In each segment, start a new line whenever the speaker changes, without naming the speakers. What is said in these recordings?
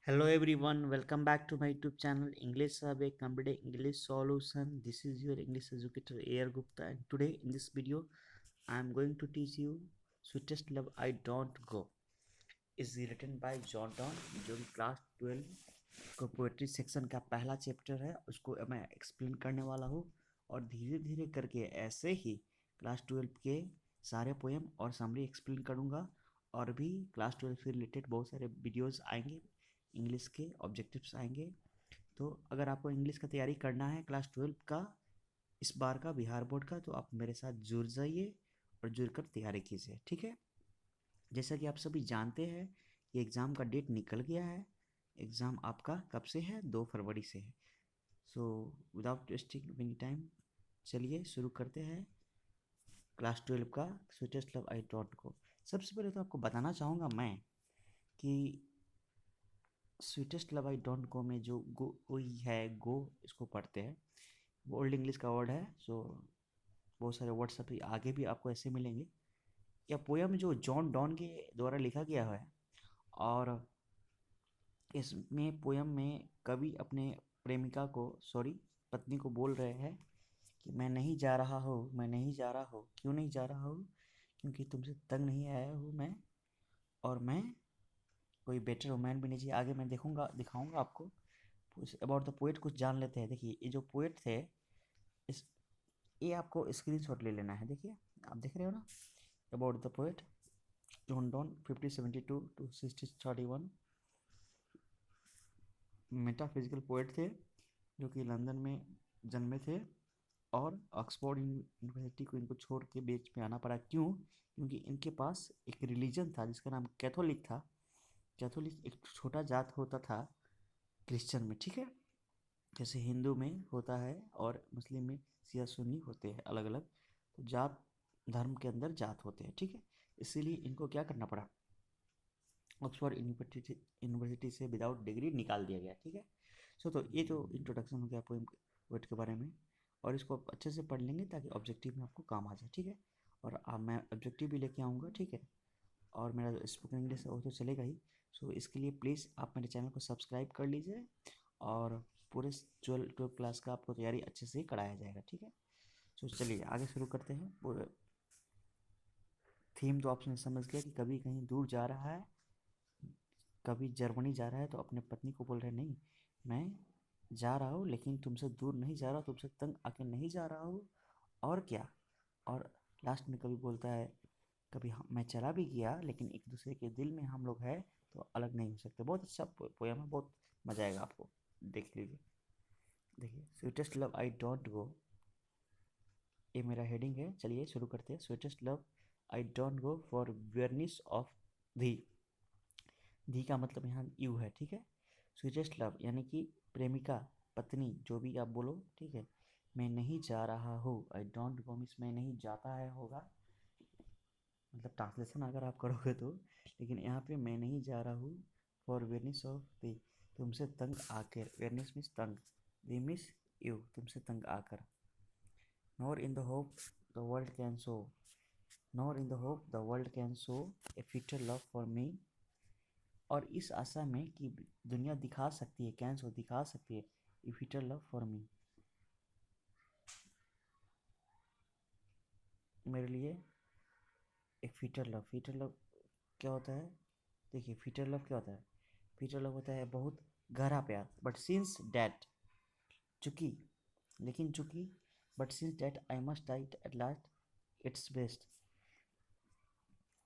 Hello everyone, welcome back to my YouTube channel English Sabe Complete English Solution. This is your English educator Air Gupta, and today in this video I am going to teach you Sweetest Love I Don't Go is written by John Donne, जो कि class 12 को poetry section का पहला chapter है। उसको मैं explain करने वाला हूँ और धीरे धीरे करके ऐसे ही क्लास 12 के सारे पोएम और समरी एक्सप्लेन करूँगा। और भी क्लास 12 से रिलेटेड बहुत सारे वीडियोस आएंगे, इंग्लिश के ऑब्जेक्टिव्स आएंगे। तो अगर आपको इंग्लिश का तैयारी करना है क्लास 12 का इस बार का बिहार बोर्ड का, तो आप मेरे साथ जुड़ जाइए और जुड़कर तैयारी कीजिए, ठीक है। जैसा कि आप सभी जानते हैं कि एग्ज़ाम का डेट निकल गया है। एग्ज़ाम आपका कब से है? 2 फरवरी से है। So without wasting any time चलिए शुरू करते हैं क्लास 12 का स्वीटेस्ट लव आई डोंट गो। सबसे पहले तो आपको बताना चाहूँगा मैं कि स्वीटेस्ट लव आई डोंट गो में जो गो कोई है, गो इसको पढ़ते हैं, वो ओल्ड इंग्लिश का वर्ड है। सो बहुत सारे वर्ड्स अभी आगे भी आपको ऐसे मिलेंगे। यह पोयम जो जॉन डॉन के द्वारा लिखा गया है, और इसमें पोयम में कवि अपने प्रेमिका को पत्नी को बोल रहे हैं कि मैं नहीं जा रहा हूँ, मैं नहीं जा रहा हूँ। क्यों नहीं जा रहा हूँ? क्योंकि तुमसे तंग नहीं आया हूँ मैं, और मैं कोई बेटर रोमांस भी नहीं चाहिए। आगे मैं दिखाऊंगा आपको। अबाउट द पोएट कुछ जान लेते हैं। देखिए ये जो पोएट थे, इस ये आपको स्क्रीनशॉट ले लेना है। देखिए आप देख रहे हो ना, about the poet John Donne 1572 to 1631 metaphysical poet थे जो कि लंदन में जन्मे थे, और ऑक्सफोर्ड यूनिवर्सिटी को इनको छोड़ के बीच में आना पड़ा। क्यों? क्योंकि इनके पास एक रिलीजन था जिसका नाम कैथोलिक था। कैथोलिक एक छोटा जात होता था क्रिश्चियन में, ठीक है। जैसे हिंदू में होता है और मुस्लिम में सिया सुन्नी होते हैं अलग अलग। तो जात धर्म के अंदर जात होते हैं, ठीक है। इसीलिए इनको क्या करना पड़ा, ऑक्सफोर्ड यूनिवर्सिटी से विदाउट डिग्री निकाल दिया गया, ठीक है। तो ये जो इंट्रोडक्शन हो गया पोएट के बारे में, और इसको आप अच्छे से पढ़ लेंगे ताकि ऑब्जेक्टिव में आपको काम आ जाए, ठीक है। और मैं ऑब्जेक्टिव भी लेके आऊँगा, ठीक है। और मेरा जो स्पोकन इंग्लिश है वो तो चलेगा ही। इसके लिए प्लीज़ आप मेरे चैनल को सब्सक्राइब कर लीजिए, और पूरे 12 क्लास का आपको तैयारी अच्छे से कराया जाएगा, ठीक है। चलिए आगे शुरू करते हैं। थीम तो आपने समझ गया कि कभी कहीं दूर जा रहा है, कभी जर्मनी जा रहा है, तो अपने पत्नी को बोल रहे नहीं, मैं जा रहा हूँ लेकिन तुमसे दूर नहीं जा रहा, तुमसे तंग आके नहीं जा रहा हूँ। और क्या, और लास्ट में कभी बोलता है, कभी मैं चला भी गया लेकिन एक दूसरे के दिल में हम लोग हैं तो अलग नहीं हो सकते। बहुत अच्छा पोयम है, बहुत मज़ा आएगा आपको, देख लीजिए। देखिए sweetest love I don't go, ये मेरा हेडिंग है। चलिए शुरू करते हैं। Sweetest love I don't go for weariness of thee. Thee का मतलब यहाँ यू है, ठीक है। स्वीटेस्ट लव यानी कि प्रेमिका, पत्नी, जो भी आप बोलो, ठीक है। मैं नहीं जा रहा हूँ, आई डोंट गो मीन्स मैं नहीं जाता है होगा, मतलब ट्रांसलेशन अगर आप करोगे तो। लेकिन यहाँ पे मैं नहीं जा रहा हूँ फॉर वेयरनेस ऑफ दी, तुमसे तंग आकर। वेयरनेस मीन्स तंग, दी मीन्स यू, तुमसे तंग आकर। Nor in the hope the world can show, nor in the hope the world can show A future love for me. और इस आशा में कि दुनिया दिखा सकती है, कैन शो दिखा सकती है, ए फ्यूचर लव फॉर मी, मेरे लिए एक फ्यूचर लव। फ्यूचर लव क्या होता है? देखिए फ्यूचर लव क्या होता है? फ्यूचर लव होता है बहुत गहरा प्यार। बट सिंस डैट, चूंकि, लेकिन चूंकि, but since that I must die at last it's best,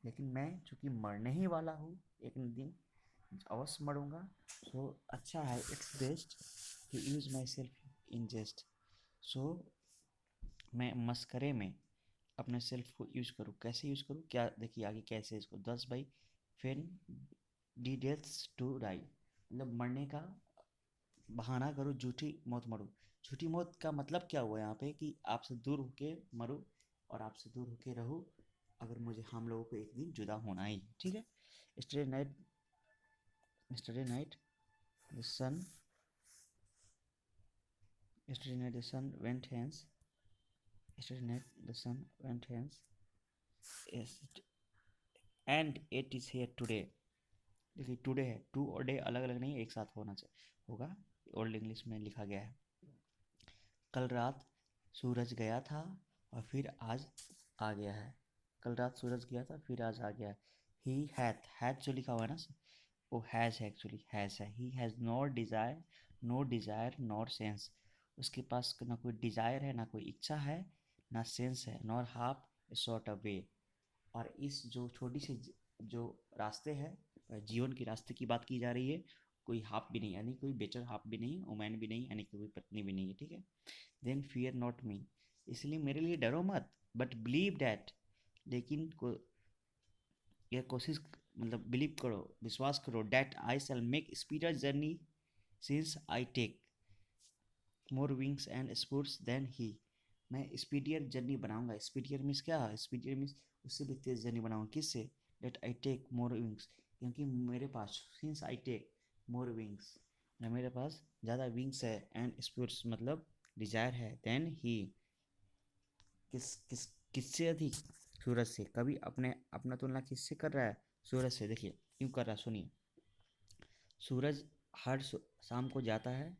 लेकिन मैं चूंकि मरने ही वाला हूँ एक दिन, अवश्य मरूंगा। अच्छा है, it's best to use myself in jest. So मैं मस्करे में अपने सेल्फ को यूज़ करूँ। कैसे यूज़ करूँ, क्या देखिए आगे कैसे इसको। 10 by feigned deaths to die, मतलब मरने का बहाना करूँ, झूठी मौत मरूँ। झूठी मौत का मतलब क्या हुआ यहाँ पे कि आपसे दूर होके मरूँ और आपसे दूर होके रहूँ, अगर मुझे हम लोगों को एक दिन जुदा होना ही, ठीक है। Yesterday night, yesterday night the sun, yesterday night the sun went hence, yesterday night the sun went hence, yes, and it is here today, देखिए टुडे है, टू और डे अलग अलग नहीं, एक साथ होना चाहिए, होगा। ओल्ड इंग्लिश में लिखा गया है। कल रात सूरज गया था और फिर आज आ गया है। कल रात सूरज गया था फिर आज आ गया है। ही हैथ जो लिखा हुआ है ना, वो हैज़ है, एक्चुअली हैज़ है। He has no desire nor sense. उसके पास ना कोई डिज़ायर है, ना कोई इच्छा है, ना सेंस है, नॉर हाफ सॉर्ट अ वे। और इस जो छोटी सी जो रास्ते हैं, जीवन के रास्ते की बात की जा रही है, कोई हाफ भी नहीं, यानी कोई बेटर हाफ भी नहीं, वुमेन भी नहीं, यानी कोई पत्नी भी नहीं है, ठीक है। देन फियर नॉट मी, इसलिए मेरे लिए डरो मत, बट बिलीव डैट, लेकिन यह कोशिश, मतलब बिलीव करो, विश्वास करो, that I shall make speedier journey since I take more wings and sports than he. मैं स्पीडियर जर्नी बनाऊंगा। स्पीडियर मीन्स क्या है? स्पीडियर मीन्स उससे भी तेज जर्नी बनाऊंगा। किससे? That I take more wings, क्योंकि मेरे पास, since I take more wings, मेरे पास ज़्यादा विंग्स है, एंड स्पोर्ट्स मतलब डिजायर है, देन ही, किससे अधिक? सूरज से। कभी अपने अपना तुलना किससे कर रहा है? सूरज से। देखिए क्यों कर रहा है, सुनिए। सूरज हर शाम को जाता है,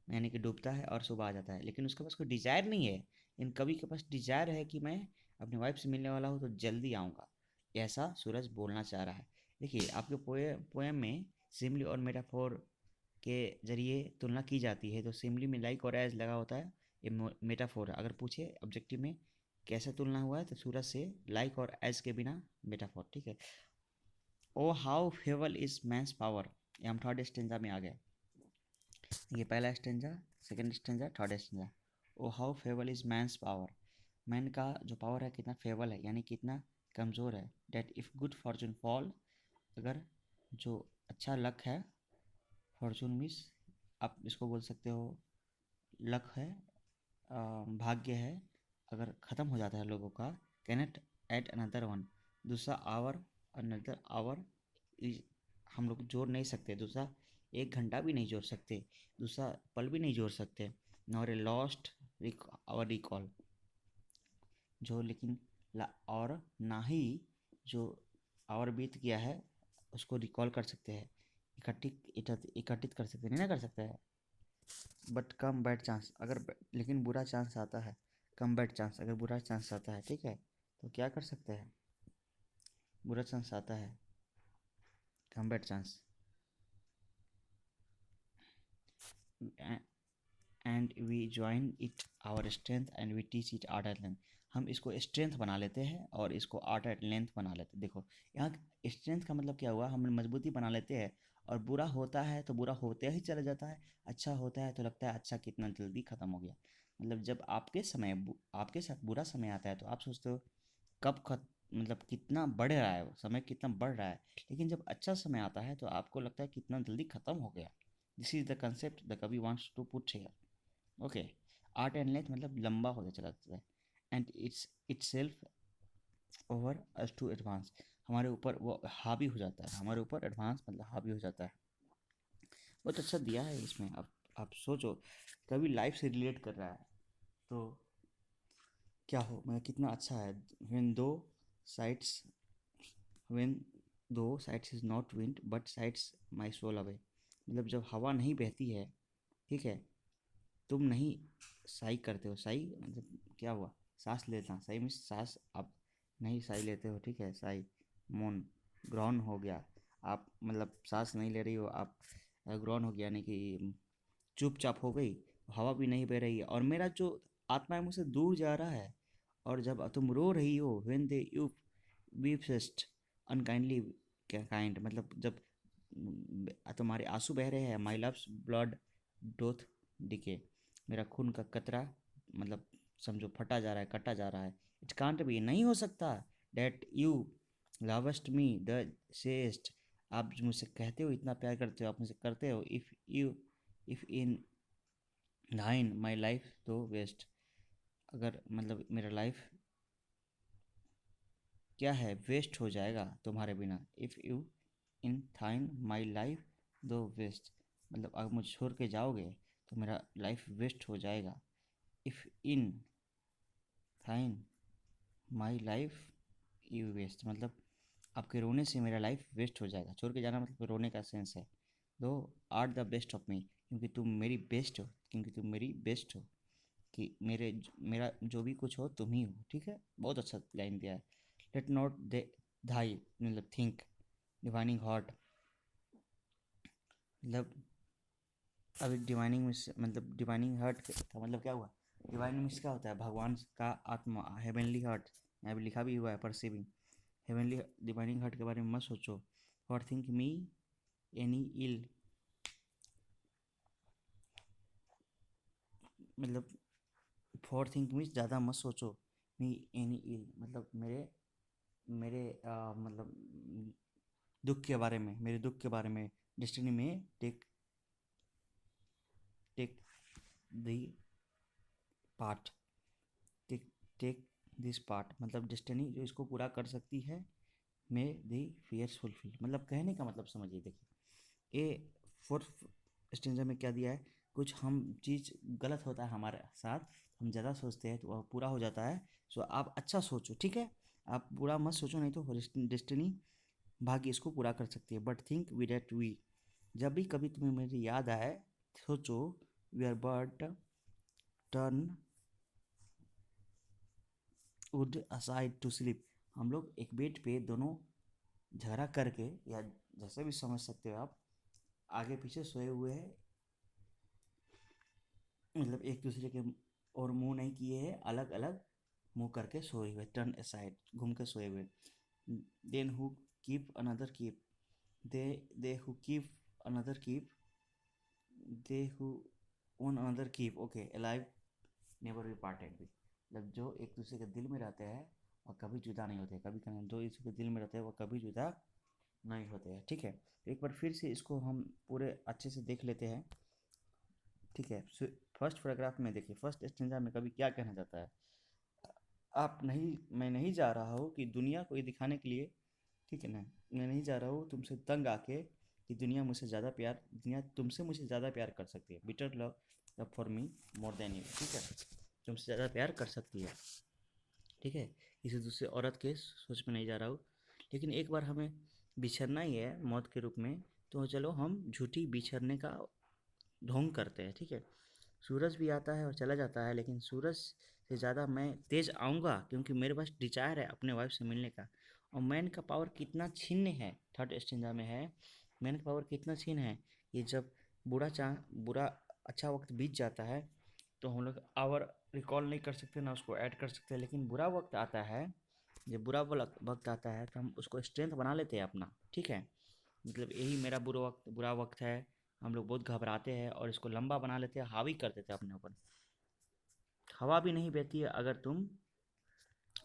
यानी कि डूबता है, और सुबह आ जाता है, लेकिन उसके पास कोई डिज़ायर नहीं है। इन कवि के पास डिज़ायर है कि मैं अपनी वाइफ से मिलने वाला हूँ तो जल्दी आऊँगा, ऐसा सूरज बोलना चाह रहा है। देखिए आपके पोएम में सिमली और मेटाफोर के जरिए तुलना की जाती है, तो सिमली में लाइक और एज लगा होता है, ये मेटाफोर है। अगर पूछे ऑब्जेक्टिव में कैसे तुलना हुआ है, तो सूरज से लाइक और एज के बिना मेटाफोर, ठीक है। O how feeble is man's power, ये हम थर्ड स्टेंजा में आ गए। ये पहला stanza, second stanza, third stanza. O how feeble is man's power, man का जो पावर है कितना फेबल है, यानी कितना कमज़ोर है। That if good fortune fall, अगर जो अच्छा लक है, फॉर्चून मीन्स आप इसको बोल सकते हो लक है, भाग्य है, अगर ख़त्म हो जाता है लोगों का, कैनट एट अनदर वन, दूसरा आवर, अनदर आवर इज, हम लोग जोड़ नहीं सकते, दूसरा एक घंटा भी नहीं जोड़ सकते, दूसरा पल भी नहीं जोड़ सकते। Nor a lost hour recall, जो लेकिन और ना ही जो आवर बीत गया है उसको रिकॉल कर सकते हैं, इकट्ठित कर सकते, नहीं ना कर सकते हैं। बट कम बैड चांस, अगर लेकिन बुरा चांस आता है, कम बैड चांस, अगर बुरा चांस आता है, ठीक है, तो क्या कर सकते हैं? बुरा चांस आता है, come bad chance, and we join it our strength and we teach it art and length, हम इसको स्ट्रेंथ बना लेते हैं और इसको आर्ट एंड लेंथ बना लेते हैं। देखो यहाँ स्ट्रेंथ का मतलब क्या हुआ, हम मजबूती बना लेते हैं, और बुरा होता है तो बुरा होते ही चला जाता है, अच्छा होता है तो लगता है अच्छा कितना जल्दी ख़त्म हो गया। मतलब जब आपके साथ बुरा समय आता है तो आप सोचते हो कब मतलब कितना बढ़ रहा है, वो समय कितना बढ़ रहा है, लेकिन जब अच्छा समय आता है तो आपको लगता है कितना जल्दी ख़त्म हो गया। This is the concept the कवि wants to put here. Okay, art and length मतलब लंबा होता चला जाता है, and itself over us to advance, हमारे ऊपर वो हावी हो जाता है, हमारे ऊपर एडवांस मतलब हावी हो जाता है। बहुत अच्छा दिया है इसमें। आप सोचो, कभी लाइफ से रिलेट कर रहा है तो क्या हो, मतलब कितना अच्छा है। when दो sides when दो sides is not wind but sides my soul away, मतलब जब हवा नहीं बहती है, ठीक है, तुम नहीं साई करते हो, साई मतलब क्या हुआ, सांस लेना, साई मीन्स सांस, आप नहीं साई लेते हो, ठीक है, साई मौन, ग्रहण हो गया, आप मतलब सांस नहीं ले रही हो आप, ग्रहण हो गया, यानी कि चुपचाप हो गई, हवा भी नहीं बह रही है, और मेरा जो आत्मा है मुझसे दूर जा रहा है। और जब तुम रो रही हो, व्हेन दे यू वीपस्ट अनकाइंडली, क्या काइंड मतलब जब तुम्हारे आंसू बह रहे हैं, माई लव्स ब्लड डोथ डिके, मेरा खून का कतरा मतलब समझो फटा जा रहा है, कटा जा रहा है, इट कांट बी, नहीं हो सकता, डेट यू लवस्ट मी द सेस्ट, आप जो मुझसे कहते हो इतना प्यार करते हो, आप मुझसे करते हो, if in nine my life तो वेस्ट, अगर मतलब मेरा लाइफ क्या है, वेस्ट हो जाएगा तुम्हारे बिना, if you in thine my life दो वेस्ट, मतलब अगर मुझे छोड़ के जाओगे तो मेरा लाइफ वेस्ट हो जाएगा। If in thine my life you waste, मतलब आपके रोने से मेरा लाइफ वेस्ट हो जाएगा। छोड़ के जाना मतलब रोने का सेंस है। Thou art the best of me, क्योंकि तुम मेरी बेस्ट हो, क्योंकि तुम मेरी बेस्ट हो, कि मेरा जो भी कुछ हो तुम ही हो। ठीक है, बहुत अच्छा लाइन दिया है। लेट नॉट दे धाई मतलब थिंक डिवाइनिंग हार्ट, मतलब अभी डिवाइनिंग मिस मतलब डिवाइनिंग हार्ट का मतलब क्या हुआ? डिवाइनिंग मिस क्या होता है? भगवान का आत्मा, हेवनली हार्ट, यहाँ पे लिखा भी हुआ है परसीविंग हेवनली। डिवाइनिंग हार्ट के बारे में मत सोचो। और थिंक मी एनी इल, मतलब फॉर थिंक मीन्स ज़्यादा मत सोचो। मी एनी इल मतलब मेरे मेरे मतलब दुख के बारे में, मेरे दुख के बारे में। डेस्टिनी में take take the part, take take this part मतलब डेस्टिनी जो इसको पूरा कर सकती है। मे दी फियर्स फुलफिल, मतलब कहने का मतलब समझिए। देखिए ये फोर्थ स्टेंजा में क्या दिया है? कुछ हम चीज़ गलत होता है हमारे साथ, हम ज़्यादा सोचते हैं तो वह पूरा हो जाता है। सो आप अच्छा सोचो, ठीक है? आप बुरा मत सोचो, नहीं तो डेस्टिनी भाग्य इसको पूरा कर सकती है। But think we that we, जब भी कभी तुम्हें मेरी याद आए सोचो, we are but turn would aside to sleep, हम लोग एक बेड पे दोनों झगड़ा करके, या जैसे भी समझ सकते हो आप, आगे पीछे सोए हुए हैं, मतलब एक दूसरे के और मुंह नहीं किए हैं, अलग अलग मुंह करके सोए हुए, टर्न असाइड घूम के सोए हुए। Then who keep another keep, they they who keep another keep, they who one another keep okay alive never be parted भी, मतलब जो एक दूसरे के दिल में रहते हैं और कभी जुदा नहीं होते, कभी कभी जो एक दूसरे के दिल में रहते हैं वो कभी जुदा नहीं होते हैं। ठीक है, तो एक बार फिर से इसको हम पूरे अच्छे से देख लेते हैं। ठीक है, फर्स्ट पैराग्राफ में देखिए, फर्स्ट स्टेंजा में कभी क्या कहना चाहता है? आप नहीं, मैं नहीं जा रहा हूँ कि दुनिया को ये दिखाने के लिए, ठीक है ना, मैं नहीं जा रहा हूँ तुमसे तंग आके कि दुनिया मुझसे ज़्यादा प्यार, दुनिया तुमसे मुझे ज़्यादा प्यार कर सकती है। Bitter love love for me more than you, ठीक है, तुमसे ज़्यादा प्यार कर सकती है। ठीक है, किसी दूसरे औरत के सोच में नहीं जा रहा हूँ, लेकिन एक बार हमें बिछड़ना ही है मौत के रूप में, तो चलो हम झूठी बिछड़ने का ढोंग करते हैं। ठीक है, सूरज भी आता है और चला जाता है, लेकिन सूरज से ज़्यादा मैं तेज़ आऊँगा, क्योंकि मेरे पास डिजायर है अपने वाइफ से मिलने का। और मैन का पावर कितना छीन है, थर्ड स्टेंजा में है, मैन का पावर कितना छीन है कि जब बुरा अच्छा वक्त बीत जाता है तो हम लोग आवर रिकॉल नहीं कर सकते ना उसको ऐड कर सकते, लेकिन बुरा वक्त आता है, जब बुरा वक्त आता है तो हम उसको स्ट्रेंथ बना लेते हैं अपना। ठीक है, मतलब यही मेरा बुरा वक्त है, हम लोग बहुत घबराते हैं और इसको लंबा बना लेते हैं, हावी कर देते हैं अपने ऊपर। हवा भी नहीं बहती है अगर तुम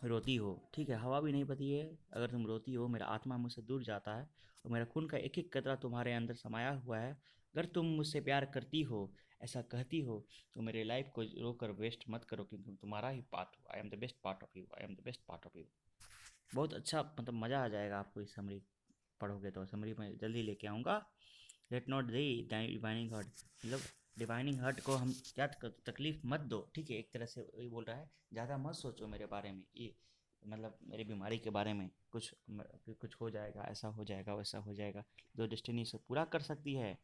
रोती हो। ठीक है, हवा भी नहीं बहती है अगर तुम रोती हो, मेरा आत्मा मुझसे दूर जाता है और मेरा खून का एक एक कतरा तुम्हारे अंदर समाया हुआ है। अगर तुम मुझसे प्यार करती हो, ऐसा कहती हो, तो मेरे लाइफ को रोकर वेस्ट मत करो, क्योंकि तुम तुम्हारा ही पार्ट हो। I am the best part of you, I am the best part of you. बहुत अच्छा, मतलब मज़ा आ जाएगा आपको इस समरी पढ़ोगे तो। समरी मैं जल्दी लेके आऊँगा। Let not they divining heart, मतलब डिवाइनिंग हार्ट को हम क्या तकलीफ मत दो। ठीक है, एक तरह से वही बोल रहा है, ज़्यादा मत सोचो मेरे बारे में, ये मतलब मेरी बीमारी के बारे में, कुछ हो जाएगा, ऐसा हो जाएगा, वैसा हो जाएगा, जो डेस्टिनी से पूरा कर सकती है।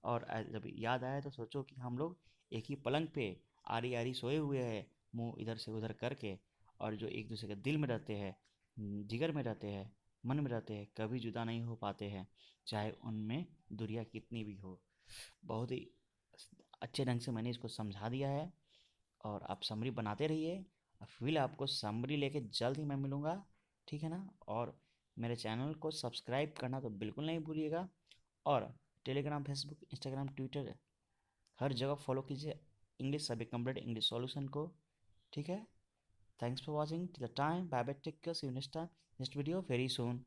और जब याद आए तो सोचो कि हम लोग एक ही पलंग पे आरी आरी सोए हुए हैं, मुंह इधर से उधर करके, और जो एक दूसरे के दिल में रहते हैं, जिगर में रहते हैं, मन में रहते हैं, कभी जुदा नहीं हो पाते हैं, चाहे उनमें दूरियां कितनी भी हो। बहुत ही अच्छे ढंग से मैंने इसको समझा दिया है, और आप समरी बनाते रहिए। फिर आपको समरी लेके जल्द ही मैं मिलूँगा। ठीक है ना? और मेरे चैनल को सब्सक्राइब करना तो बिल्कुल नहीं भूलिएगा, और टेलीग्राम, फेसबुक, इंस्टाग्राम, ट्विटर हर जगह फॉलो कीजिए इंग्लिश सभी कंप्लीट इंग्लिश सॉल्यूशन को। ठीक है, thanks for watching till the time, bye bye, take care, see you next time, next video very soon.